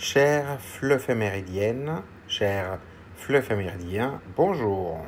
Chère fleuve méridienne, cher fleuve méridien, bonjour.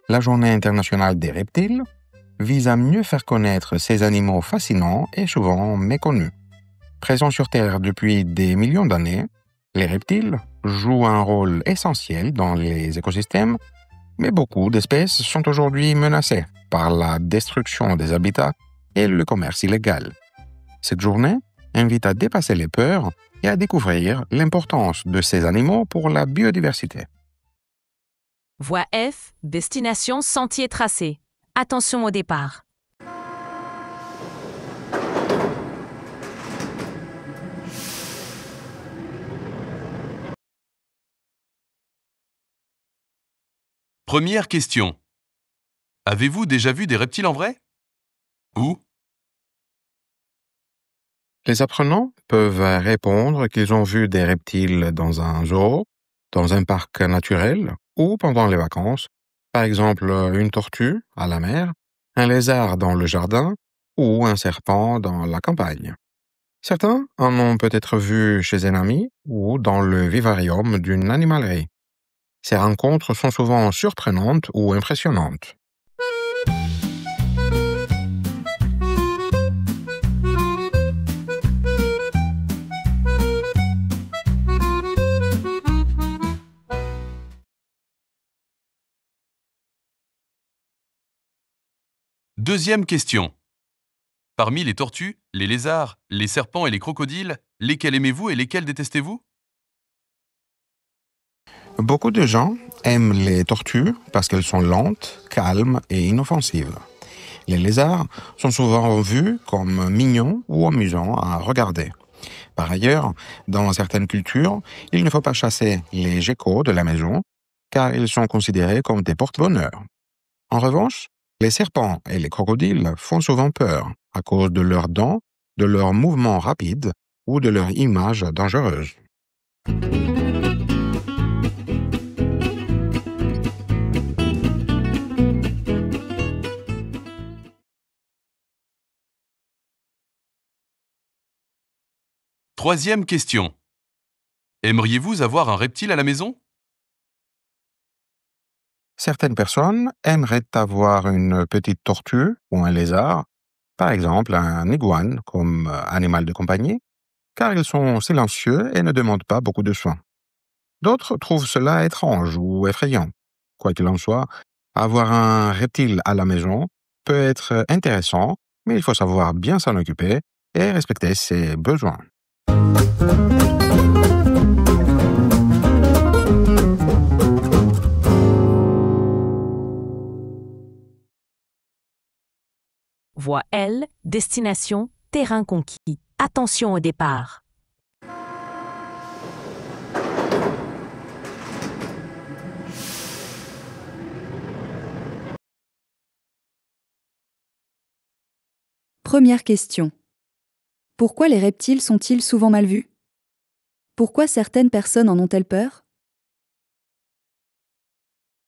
La Journée internationale des reptiles vise à mieux faire connaître ces animaux fascinants et souvent méconnus. Présents sur Terre depuis des millions d'années, les reptiles jouent un rôle essentiel dans les écosystèmes, mais beaucoup d'espèces sont aujourd'hui menacées par la destruction des habitats et le commerce illégal. Cette journée invite à dépasser les peurs et à découvrir l'importance de ces animaux pour la biodiversité. Voie F, destination sentier tracé. Attention au départ. Première question. Avez-vous déjà vu des reptiles en vrai? Où? Les apprenants peuvent répondre qu'ils ont vu des reptiles dans un zoo, dans un parc naturel ou pendant les vacances, par exemple une tortue à la mer, un lézard dans le jardin ou un serpent dans la campagne. Certains en ont peut-être vu chez un ami ou dans le vivarium d'une animalerie. Ces rencontres sont souvent surprenantes ou impressionnantes. Deuxième question. Parmi les tortues, les lézards, les serpents et les crocodiles, lesquels aimez-vous et lesquels détestez-vous? Beaucoup de gens aiment les tortues parce qu'elles sont lentes, calmes et inoffensives. Les lézards sont souvent vus comme mignons ou amusants à regarder. Par ailleurs, dans certaines cultures, il ne faut pas chasser les geckos de la maison car ils sont considérés comme des porte-bonheur. En revanche, les serpents et les crocodiles font souvent peur à cause de leurs dents, de leurs mouvements rapides ou de leur image dangereuse. Troisième question. Aimeriez-vous avoir un reptile à la maison? Certaines personnes aimeraient avoir une petite tortue ou un lézard, par exemple un iguane comme animal de compagnie, car ils sont silencieux et ne demandent pas beaucoup de soins. D'autres trouvent cela étrange ou effrayant. Quoi qu'il en soit, avoir un reptile à la maison peut être intéressant, mais il faut savoir bien s'en occuper et respecter ses besoins. Voie L, destination terrain conquis. Attention au départ. Première question. Pourquoi les reptiles sont-ils souvent mal vus? Pourquoi certaines personnes en ont-elles peur?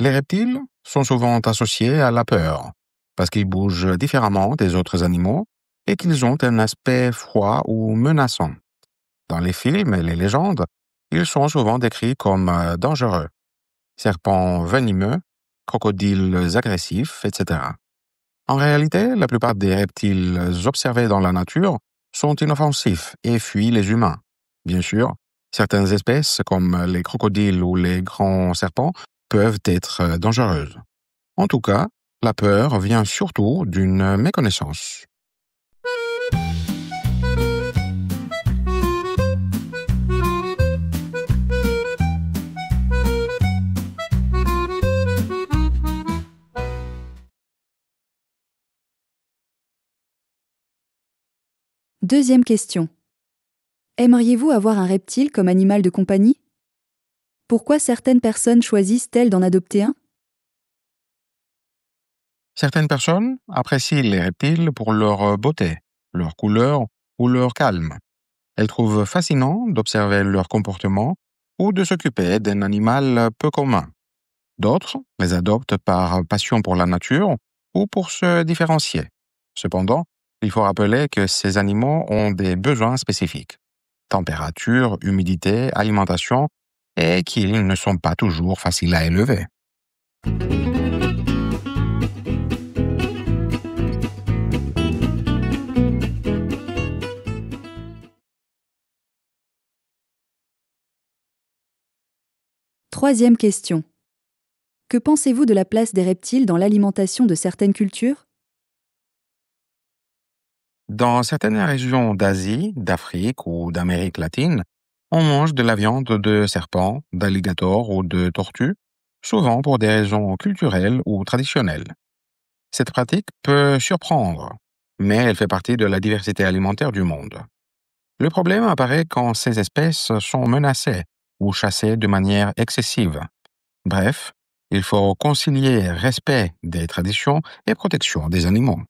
Les reptiles sont souvent associés à la peur, parce qu'ils bougent différemment des autres animaux et qu'ils ont un aspect froid ou menaçant. Dans les films et les légendes, ils sont souvent décrits comme dangereux, serpents venimeux, crocodiles agressifs, etc. En réalité, la plupart des reptiles observés dans la nature sont inoffensifs et fuient les humains. Bien sûr, certaines espèces, comme les crocodiles ou les grands serpents, peuvent être dangereuses. En tout cas, la peur vient surtout d'une méconnaissance. Deuxième question. Aimeriez-vous avoir un reptile comme animal de compagnie? Pourquoi certaines personnes choisissent-elles d'en adopter un? Certaines personnes apprécient les reptiles pour leur beauté, leur couleur ou leur calme. Elles trouvent fascinant d'observer leur comportement ou de s'occuper d'un animal peu commun. D'autres les adoptent par passion pour la nature ou pour se différencier. Cependant, il faut rappeler que ces animaux ont des besoins spécifiques. Température, humidité, alimentation, et qu'ils ne sont pas toujours faciles à élever. Troisième question. Que pensez-vous de la place des reptiles dans l'alimentation de certaines cultures ? Dans certaines régions d'Asie, d'Afrique ou d'Amérique latine, on mange de la viande de serpents, d'alligators ou de tortues, souvent pour des raisons culturelles ou traditionnelles. Cette pratique peut surprendre, mais elle fait partie de la diversité alimentaire du monde. Le problème apparaît quand ces espèces sont menacées ou chassées de manière excessive. Bref, il faut concilier respect des traditions et protection des animaux.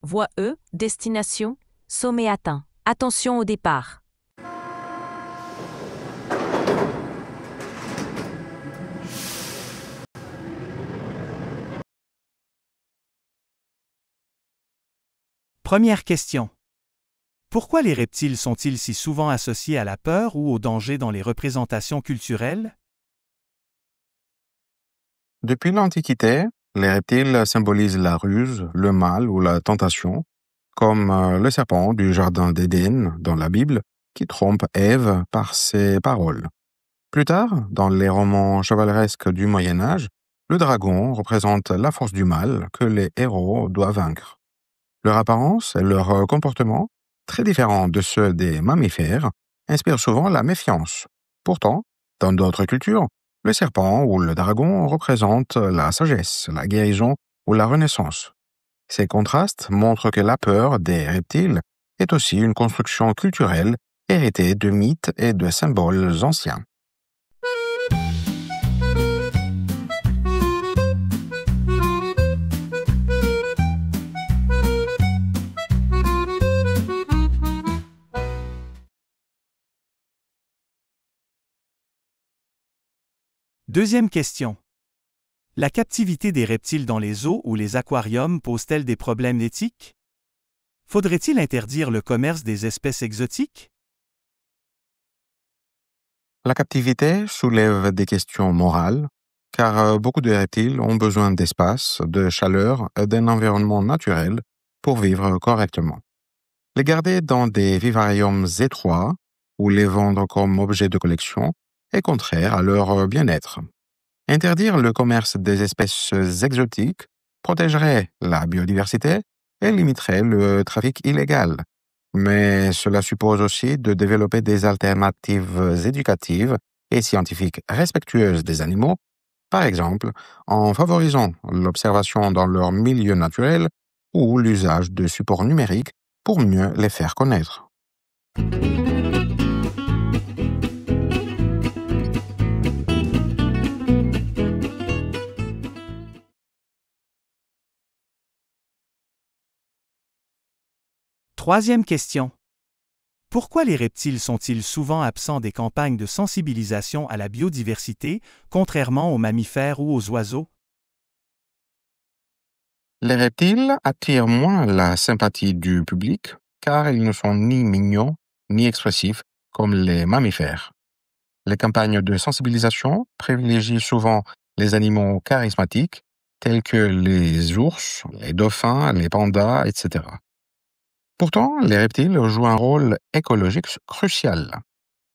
Voie E, destination, sommet atteint. Attention au départ. Première question. Pourquoi les reptiles sont-ils si souvent associés à la peur ou au danger dans les représentations culturelles? Depuis l'Antiquité, les reptiles symbolisent la ruse, le mal ou la tentation, comme le serpent du jardin d'Éden dans la Bible qui trompe Ève par ses paroles. Plus tard, dans les romans chevaleresques du Moyen Âge, le dragon représente la force du mal que les héros doivent vaincre. Leur apparence et leur comportement, très différents de ceux des mammifères, inspirent souvent la méfiance. Pourtant, dans d'autres cultures, le serpent ou le dragon représentent la sagesse, la guérison ou la renaissance. Ces contrastes montrent que la peur des reptiles est aussi une construction culturelle héritée de mythes et de symboles anciens. Deuxième question. La captivité des reptiles dans les zoos ou les aquariums pose-t-elle des problèmes éthiques? Faudrait-il interdire le commerce des espèces exotiques? La captivité soulève des questions morales, car beaucoup de reptiles ont besoin d'espace, de chaleur et d'un environnement naturel pour vivre correctement. Les garder dans des vivariums étroits ou les vendre comme objets de collection est contraire à leur bien-être. Interdire le commerce des espèces exotiques protégerait la biodiversité et limiterait le trafic illégal. Mais cela suppose aussi de développer des alternatives éducatives et scientifiques respectueuses des animaux, par exemple en favorisant l'observation dans leur milieu naturel ou l'usage de supports numériques pour mieux les faire connaître. Troisième question. Pourquoi les reptiles sont-ils souvent absents des campagnes de sensibilisation à la biodiversité, contrairement aux mammifères ou aux oiseaux? Les reptiles attirent moins la sympathie du public car ils ne sont ni mignons ni expressifs comme les mammifères. Les campagnes de sensibilisation privilégient souvent les animaux charismatiques tels que les ours, les dauphins, les pandas, etc. Pourtant, les reptiles jouent un rôle écologique crucial.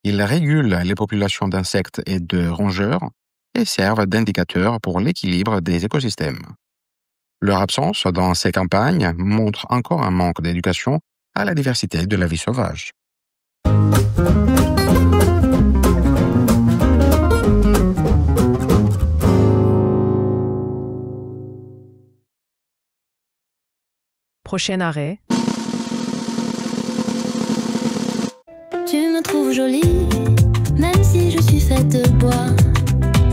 Ils régulent les populations d'insectes et de rongeurs et servent d'indicateurs pour l'équilibre des écosystèmes. Leur absence dans ces campagnes montre encore un manque d'éducation à la diversité de la vie sauvage. Prochain arrêt. Tu me trouves jolie, même si je suis faite de bois.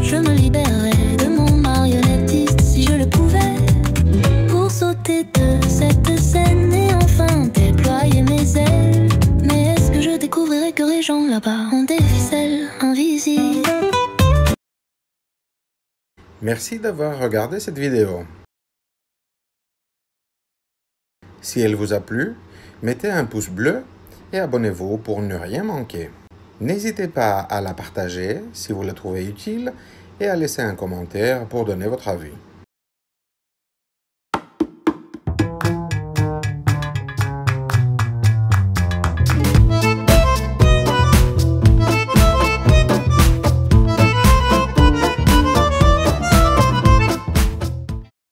Je me libérerais de mon marionnettiste si je le pouvais, pour sauter de cette Merci d'avoir regardé cette vidéo. Si elle vous a plu, mettez un pouce bleu et abonnez-vous pour ne rien manquer. N'hésitez pas à la partager si vous la trouvez utile et à laisser un commentaire pour donner votre avis.